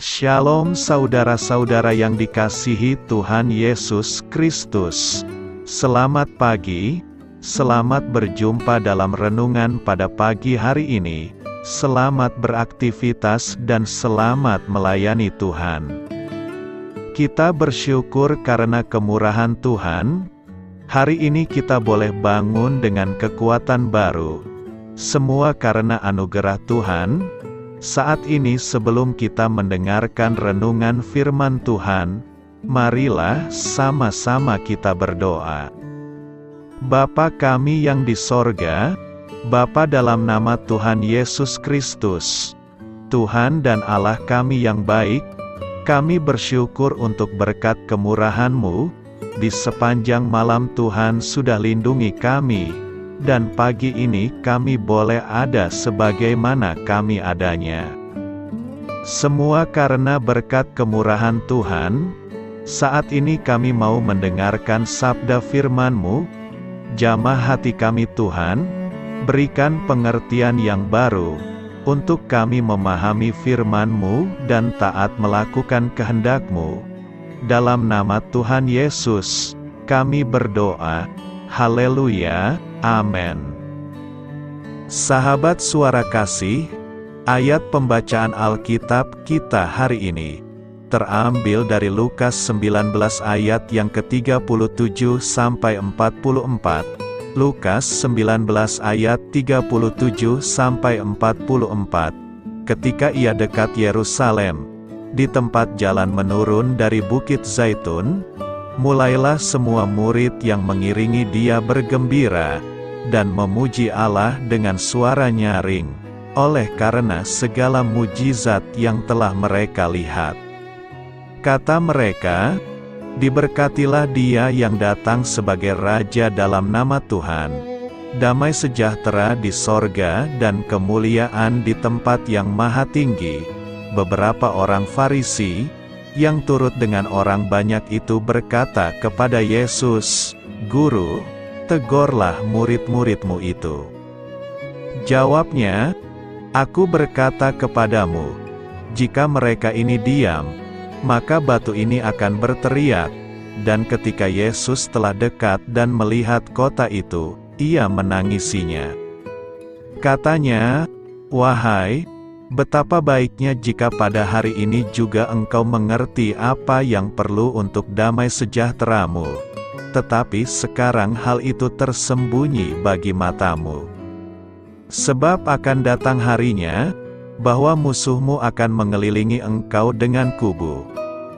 Shalom saudara-saudara yang dikasihi Tuhan Yesus Kristus. Selamat pagi, selamat berjumpa dalam renungan pada pagi hari ini. Selamat beraktivitas dan selamat melayani Tuhan. Kita bersyukur karena kemurahan Tuhan. Hari ini kita boleh bangun dengan kekuatan baru. Semua karena anugerah Tuhan. Saat ini sebelum kita mendengarkan renungan firman Tuhan, marilah sama-sama kita berdoa. Bapa kami yang di sorga, Bapa dalam nama Tuhan Yesus Kristus, Tuhan dan Allah kami yang baik, kami bersyukur untuk berkat kemurahan-Mu, di sepanjang malam Tuhan sudah lindungi kami. Dan pagi ini kami boleh ada sebagaimana kami adanya. Semua karena berkat kemurahan Tuhan. Saat ini kami mau mendengarkan sabda firman-Mu. Jamah hati kami Tuhan, berikan pengertian yang baru, untuk kami memahami firman-Mu dan taat melakukan kehendak-Mu. Dalam nama Tuhan Yesus, kami berdoa. Haleluya. Amin. Sahabat suara kasih, ayat pembacaan Alkitab kita hari ini terambil dari Lukas 19 ayat yang ke-37 sampai 44. Lukas 19 ayat 37 sampai 44. Ketika ia dekat Yerusalem, di tempat jalan menurun dari Bukit Zaitun, mulailah semua murid yang mengiringi dia bergembira dan memuji Allah dengan suara nyaring, oleh karena segala mujizat yang telah mereka lihat. Kata mereka, "Diberkatilah Dia yang datang sebagai Raja dalam nama Tuhan. Damai sejahtera di sorga dan kemuliaan di tempat yang maha tinggi." Beberapa orang Farisi yang turut dengan orang banyak itu berkata kepada Yesus, "Guru, tegurlah murid-murid-Mu itu." Jawabnya, "Aku berkata kepadamu, jika mereka ini diam, maka batu ini akan berteriak." Dan ketika Yesus telah dekat dan melihat kota itu, ia menangisinya. Katanya, "Wahai, betapa baiknya jika pada hari ini juga engkau mengerti apa yang perlu untuk damai sejahteramu. Tetapi sekarang hal itu tersembunyi bagi matamu. Sebab akan datang harinya, bahwa musuhmu akan mengelilingi engkau dengan kubu,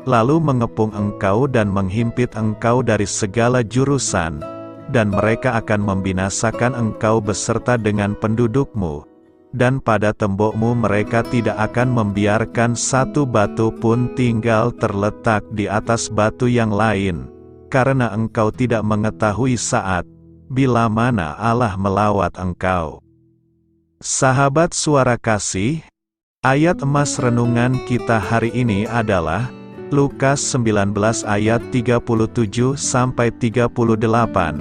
lalu mengepung engkau dan menghimpit engkau dari segala jurusan, dan mereka akan membinasakan engkau beserta dengan pendudukmu. Dan pada tembokmu mereka tidak akan membiarkan satu batu pun tinggal terletak di atas batu yang lain, karena engkau tidak mengetahui saat, bila mana Allah melawat engkau." Sahabat suara kasih, ayat emas renungan kita hari ini adalah Lukas 19 ayat 37 sampai 38.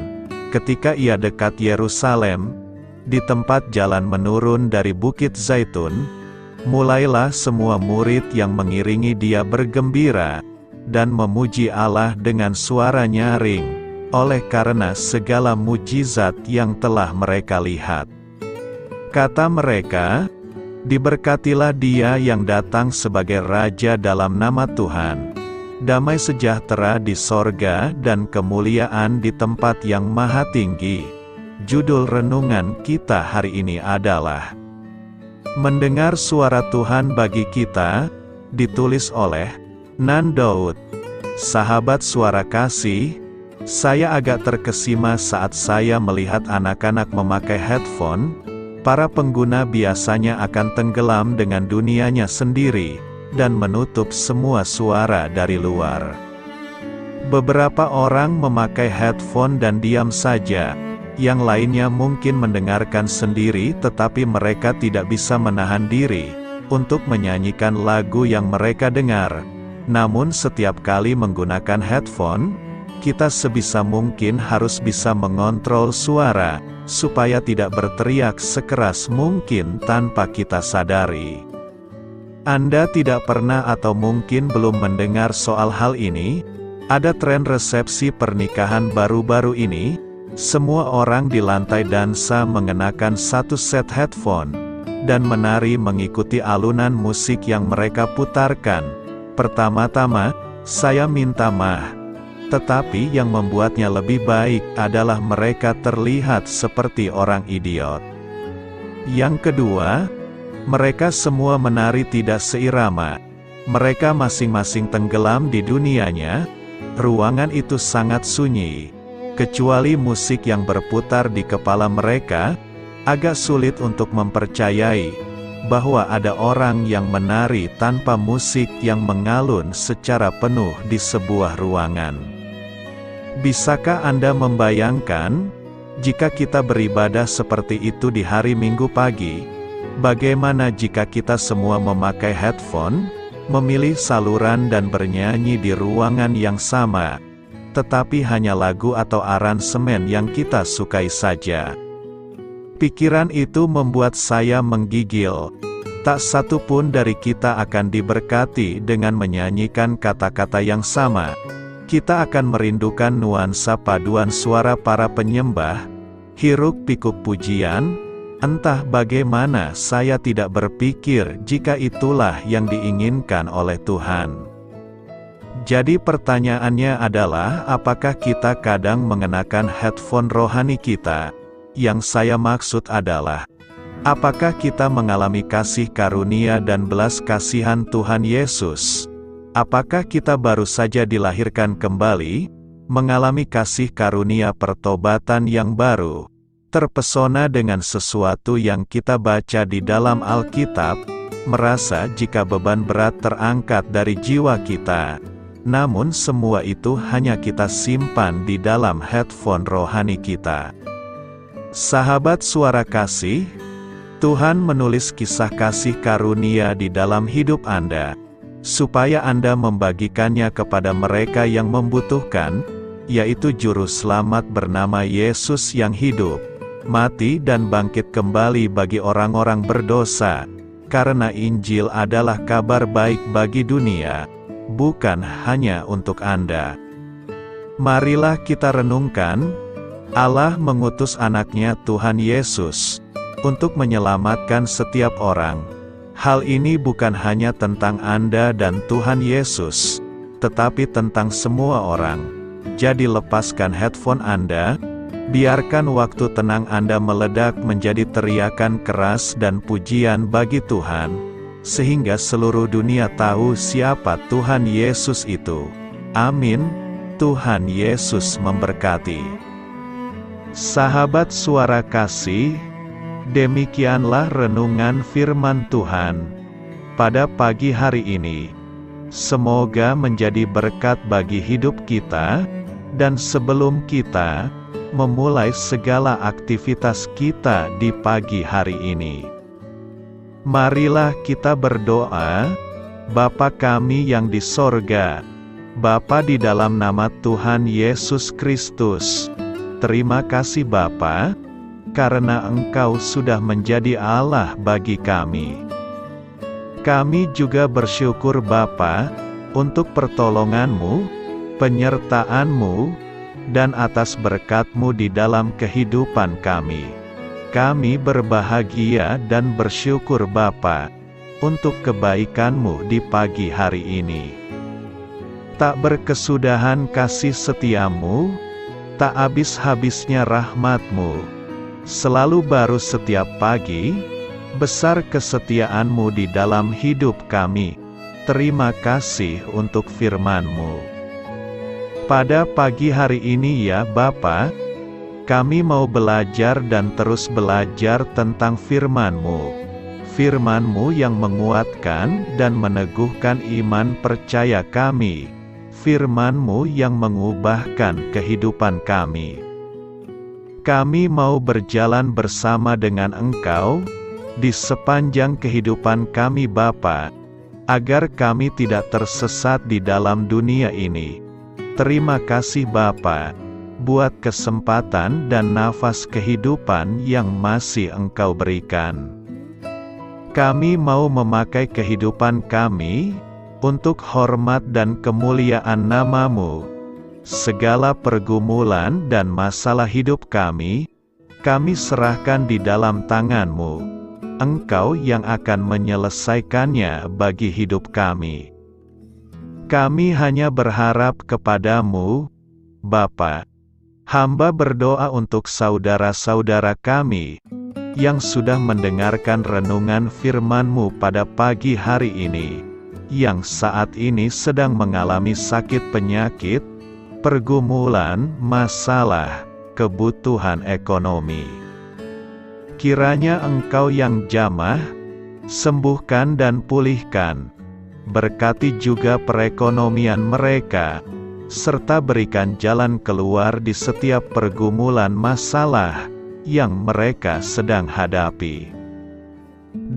Ketika ia dekat Yerusalem, di tempat jalan menurun dari Bukit Zaitun, mulailah semua murid yang mengiringi dia bergembira dan memuji Allah dengan suara nyaring, oleh karena segala mujizat yang telah mereka lihat. Kata mereka, "Diberkatilah Dia yang datang sebagai Raja dalam nama Tuhan. Damai sejahtera di sorga dan kemuliaan di tempat yang maha tinggi." Judul renungan kita hari ini adalah "Mendengar Suara Tuhan Bagi Kita", ditulis oleh Nan Daud. Sahabat suara kasih, saya agak terkesima saat saya melihat anak-anak memakai headphone. Para pengguna biasanya akan tenggelam dengan dunianya sendiri, dan menutup semua suara dari luar. Beberapa orang memakai headphone dan diam saja, yang lainnya mungkin mendengarkan sendiri tetapi mereka tidak bisa menahan diri untuk menyanyikan lagu yang mereka dengar. Namun setiap kali menggunakan headphone, kita sebisa mungkin harus bisa mengontrol suara, supaya tidak berteriak sekeras mungkin tanpa kita sadari. Anda tidak pernah atau mungkin belum mendengar soal hal ini. Ada tren resepsi pernikahan baru-baru ini. Semua orang di lantai dansa mengenakan satu set headphone dan menari mengikuti alunan musik yang mereka putarkan. Pertama-tama, saya minta maaf. Tetapi yang membuatnya lebih baik adalah mereka terlihat seperti orang idiot. Yang kedua, mereka semua menari tidak seirama. Mereka masing-masing tenggelam di dunianya. Ruangan itu sangat sunyi. Kecuali musik yang berputar di kepala mereka, agak sulit untuk mempercayai bahwa ada orang yang menari tanpa musik yang mengalun secara penuh di sebuah ruangan. Bisakah Anda membayangkan, jika kita beribadah seperti itu di hari Minggu pagi? Bagaimana jika kita semua memakai headphone, memilih saluran dan bernyanyi di ruangan yang sama, tetapi hanya lagu atau aransemen yang kita sukai saja? Pikiran itu membuat saya menggigil. Tak satu pun dari kita akan diberkati dengan menyanyikan kata-kata yang sama. Kita akan merindukan nuansa paduan suara para penyembah, hiruk-pikuk pujian. Entah bagaimana saya tidak berpikir jika itulah yang diinginkan oleh Tuhan. Jadi pertanyaannya adalah, apakah kita kadang mengenakan headphone rohani kita? Yang saya maksud adalah, apakah kita mengalami kasih karunia dan belas kasihan Tuhan Yesus? Apakah kita baru saja dilahirkan kembali, mengalami kasih karunia pertobatan yang baru, terpesona dengan sesuatu yang kita baca di dalam Alkitab, merasa jika beban berat terangkat dari jiwa kita, namun semua itu hanya kita simpan di dalam headphone rohani kita. Sahabat suara kasih, Tuhan menulis kisah kasih karunia di dalam hidup Anda, supaya Anda membagikannya kepada mereka yang membutuhkan, yaitu Juru Selamat bernama Yesus yang hidup, mati dan bangkit kembali bagi orang-orang berdosa, karena Injil adalah kabar baik bagi dunia, bukan hanya untuk Anda. Marilah kita renungkan, Allah mengutus anaknya Tuhan Yesus, untuk menyelamatkan setiap orang. Hal ini bukan hanya tentang Anda dan Tuhan Yesus, tetapi tentang semua orang. Jadi lepaskan headphone Anda, biarkan waktu tenang Anda meledak menjadi teriakan keras dan pujian bagi Tuhan, sehingga seluruh dunia tahu siapa Tuhan Yesus itu. Amin. Tuhan Yesus memberkati. Sahabat suara kasih, demikianlah renungan firman Tuhan pada pagi hari ini. Semoga menjadi berkat bagi hidup kita, dan sebelum kita memulai segala aktivitas kita di pagi hari ini, marilah kita berdoa. Bapa kami yang di sorga, Bapa di dalam nama Tuhan Yesus Kristus, terima kasih Bapa, karena Engkau sudah menjadi Allah bagi kami. Kami juga bersyukur Bapa, untuk pertolongan-Mu, penyertaan-Mu, dan atas berkat-Mu di dalam kehidupan kami. Kami berbahagia dan bersyukur Bapa, untuk kebaikan-Mu di pagi hari ini. Tak berkesudahan kasih setia-Mu, tak habis-habisnya rahmat-Mu, selalu baru setiap pagi, besar kesetiaan-Mu di dalam hidup kami. Terima kasih untuk firman-Mu. Pada pagi hari ini ya Bapa, kami mau belajar dan terus belajar tentang firman-Mu. Firman-Mu yang menguatkan dan meneguhkan iman percaya kami. Firman-Mu yang mengubahkan kehidupan kami. Kami mau berjalan bersama dengan Engkau, di sepanjang kehidupan kami Bapa, agar kami tidak tersesat di dalam dunia ini. Terima kasih Bapa, buat kesempatan dan nafas kehidupan yang masih Engkau berikan. Kami mau memakai kehidupan kami untuk hormat dan kemuliaan nama-Mu. Segala pergumulan dan masalah hidup kami serahkan di dalam tangan-Mu. Engkau yang akan menyelesaikannya bagi hidup kami. Kami hanya berharap kepada-Mu, Bapa. Hamba berdoa untuk saudara-saudara kami yang sudah mendengarkan renungan firman-Mu pada pagi hari ini, yang saat ini sedang mengalami sakit penyakit, pergumulan, masalah, kebutuhan ekonomi. Kiranya Engkau yang jamah, sembuhkan dan pulihkan. Berkati juga perekonomian mereka, serta berikan jalan keluar di setiap pergumulan masalah yang mereka sedang hadapi.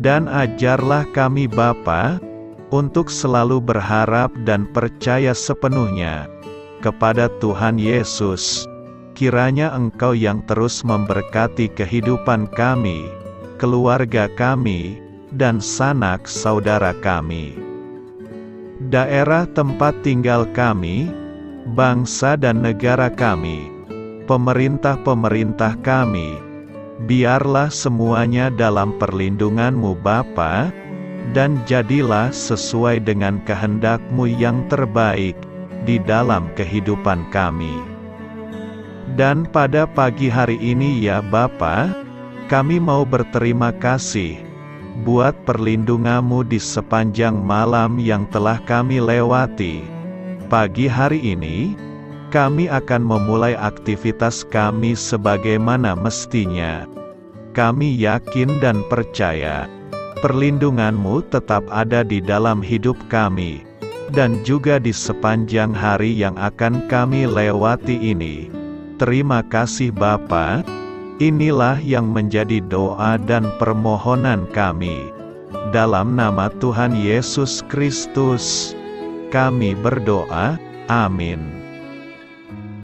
Dan ajarlah kami Bapa, untuk selalu berharap dan percaya sepenuhnya kepada Tuhan Yesus. Kiranya Engkau yang terus memberkati kehidupan kami, keluarga kami, dan sanak saudara kami. Daerah tempat tinggal kami, bangsa dan negara kami, pemerintah-pemerintah kami, biarlah semuanya dalam perlindungan-Mu Bapa, dan jadilah sesuai dengan kehendak-Mu yang terbaik di dalam kehidupan kami. Dan pada pagi hari ini ya Bapa, kami mau berterima kasih buat perlindungan-Mu di sepanjang malam yang telah kami lewati. Pagi hari ini, kami akan memulai aktivitas kami sebagaimana mestinya. Kami yakin dan percaya, perlindungan-Mu tetap ada di dalam hidup kami, dan juga di sepanjang hari yang akan kami lewati ini. Terima kasih Bapa. Inilah yang menjadi doa dan permohonan kami. Dalam nama Tuhan Yesus Kristus, kami berdoa. Amin.